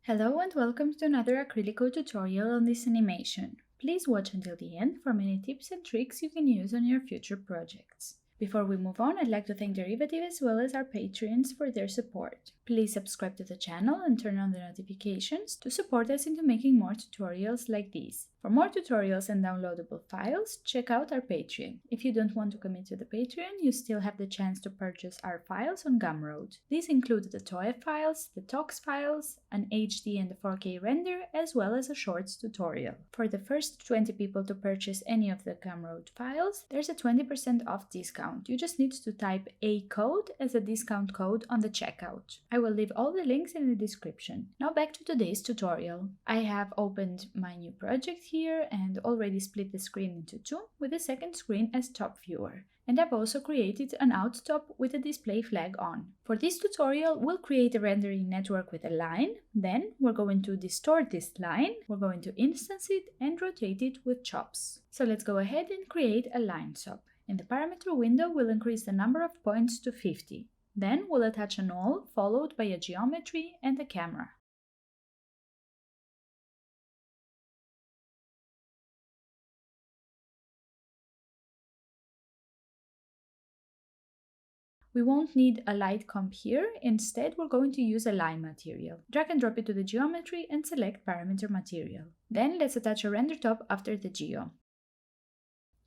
Hello and welcome to another Acrylico tutorial on this animation. Please watch until the end for many tips and tricks you can use on your future projects. Before we move on, I'd like to thank Derivative as well as our Patreons for their support. Please subscribe to the channel and turn on the notifications to support us into making more tutorials like these. For more tutorials and downloadable files, check out our Patreon. If you don't want to commit to the Patreon, you still have the chance to purchase our files on Gumroad. These include the TOEF files, the TOX files, an HD and a 4K render, as well as a shorts tutorial. For the first 20 people to purchase any of the Gumroad files, there's a 20% off discount. You just need to type a code as a discount code on the checkout. I will leave all the links in the description. Now back to today's tutorial. I have opened my new project here and already split the screen into two, with the second screen as top viewer. And I've also created an out top with a display flag on. For this tutorial, we'll create a rendering network with a line, then we're going to distort this line, we're going to instance it and rotate it with chops. So let's go ahead and create a line chop. In the parameter window, we'll increase the number of points to 50. Then we'll attach a null followed by a geometry and a camera. We won't need a light comp here, instead we're going to use a line material. Drag and drop it to the geometry and select parameter material. Then let's attach a render top after the geo.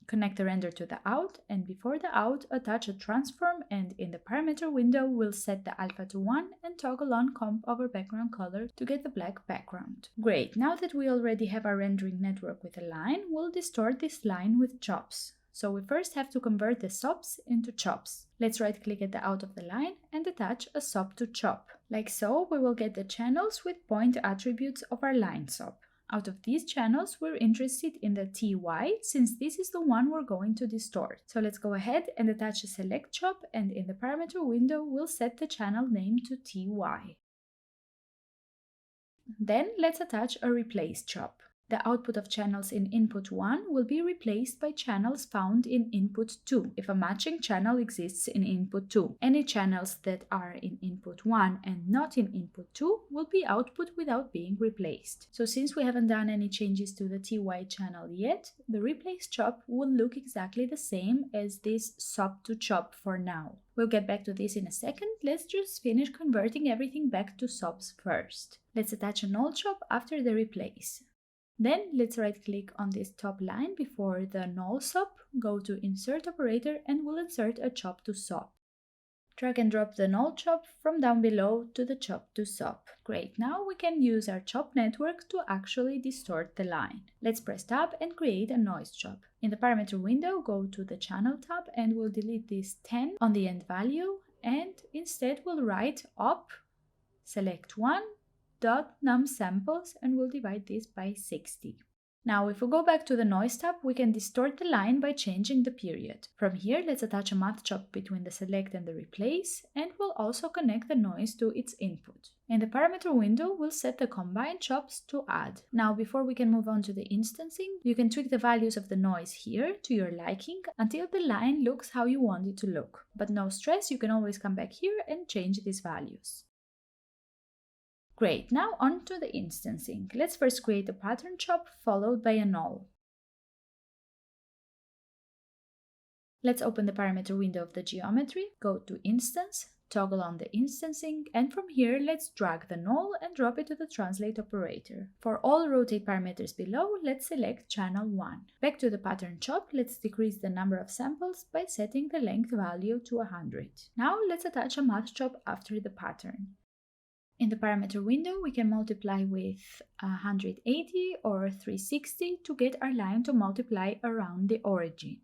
Connect the render to the out, and before the out, attach a transform, and in the parameter window, we'll set the alpha to 1 and toggle on comp over background color to get the black background. Great, now that we already have our rendering network with a line, we'll distort this line with chops. So we first have to convert the SOPs into chops. Let's right click at the out of the line and attach a SOP to chop. Like so, we will get the channels with point attributes of our line SOP. Out of these channels, we're interested in the TY, since this is the one we're going to distort. So let's go ahead and attach a select chop, and in the parameter window, we'll set the channel name to TY. Then let's attach a replace chop. The output of channels in input 1 will be replaced by channels found in input 2 if a matching channel exists in input 2. Any channels that are in input 1 and not in input 2 will be output without being replaced. So since we haven't done any changes to the TY channel yet, the replace chop will look exactly the same as this SOP to chop for now. We'll get back to this in a second. Let's just finish converting everything back to SOPs first. Let's attach a null chop after the replace. Then let's right click on this top line before the null SOP, go to insert operator, and we'll insert a chop to SOP. Drag and drop the null chop from down below to the chop to SOP. Great, now we can use our chop network to actually distort the line. Let's press tab and create a noise chop. In the parameter window, go to the channel tab and we'll delete this 10 on the end value, and instead we'll write op, select 1, .num samples, and we'll divide this by 60. Now if we go back to the noise tab, we can distort the line by changing the period. From here, let's attach a math chop between the select and the replace, and we'll also connect the noise to its input. In the parameter window, we'll set the combine chops to add. Now before we can move on to the instancing, you can tweak the values of the noise here to your liking until the line looks how you want it to look. But no stress, you can always come back here and change these values. Great, now on to the instancing. Let's first create a pattern chop followed by a null. Let's open the parameter window of the geometry, go to instance, toggle on the instancing, and from here let's drag the null and drop it to the translate operator. For all rotate parameters below, let's select channel 1. Back to the pattern chop, let's decrease the number of samples by setting the length value to 100. Now let's attach a math chop after the pattern. In the parameter window, we can multiply with 180 or 360 to get our line to multiply around the origin.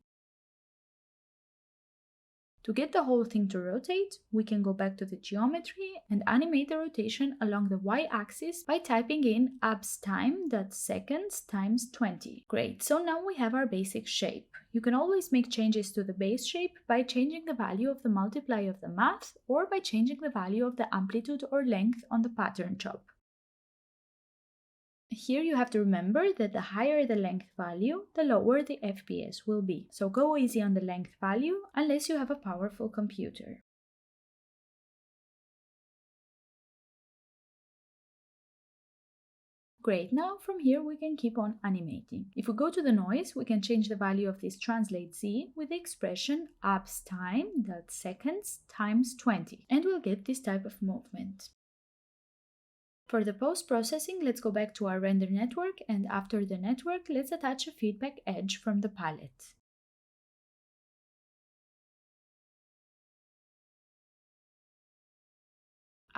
To get the whole thing to rotate, we can go back to the geometry and animate the rotation along the y-axis by typing in abs_time.seconds times 20. Great, so now we have our basic shape. You can always make changes to the base shape by changing the value of the multiply of the math or by changing the value of the amplitude or length on the pattern chop. Here you have to remember that the higher the length value, the lower the FPS will be. So go easy on the length value unless you have a powerful computer. Great, now from here we can keep on animating. If we go to the noise, we can change the value of this translate z with the expression upstime.seconds times 20, and we'll get this type of movement. For the post-processing, let's go back to our render network, and after the network, let's attach a feedback edge from the palette.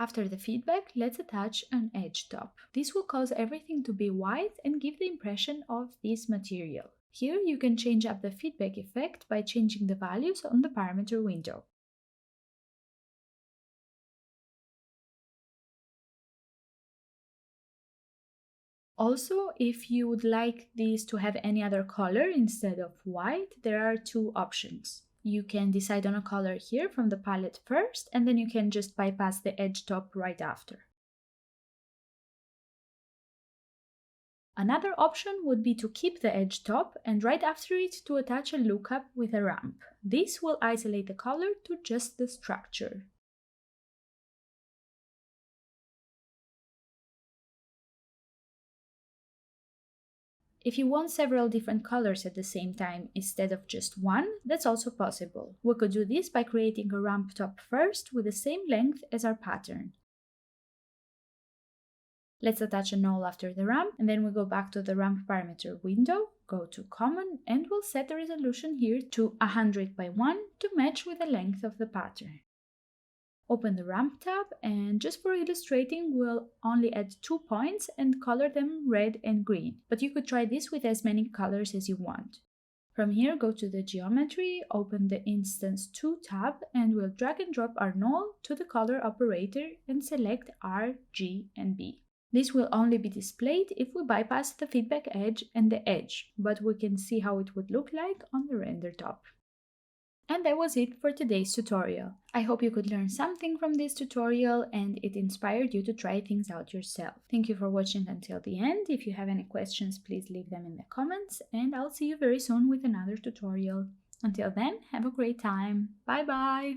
After the feedback, let's attach an edge top. This will cause everything to be white and give the impression of this material. Here you can change up the feedback effect by changing the values on the parameter window. Also, if you would like this to have any other color instead of white, there are two options. You can decide on a color here from the palette first, and then you can just bypass the edge top right after. Another option would be to keep the edge top and right after it to attach a lookup with a ramp. This will isolate the color to just the structure. If you want several different colors at the same time instead of just one, that's also possible. We could do this by creating a ramp top first with the same length as our pattern. Let's attach a null after the ramp, and then we go back to the ramp parameter window, go to common, and we'll set the resolution here to 100 by 1 to match with the length of the pattern. Open the ramp tab, and just for illustrating, we'll only add 2 points and color them red and green, but you could try this with as many colors as you want. From here, go to the geometry, open the instance 2 tab, and we'll drag and drop our null to the color operator and select R, G, and B. This will only be displayed if we bypass the feedback edge and the edge, but we can see how it would look like on the render top. And that was it for today's tutorial. I hope you could learn something from this tutorial and it inspired you to try things out yourself. Thank you for watching until the end. If you have any questions, please leave them in the comments, and I'll see you very soon with another tutorial. Until then, have a great time. Bye bye!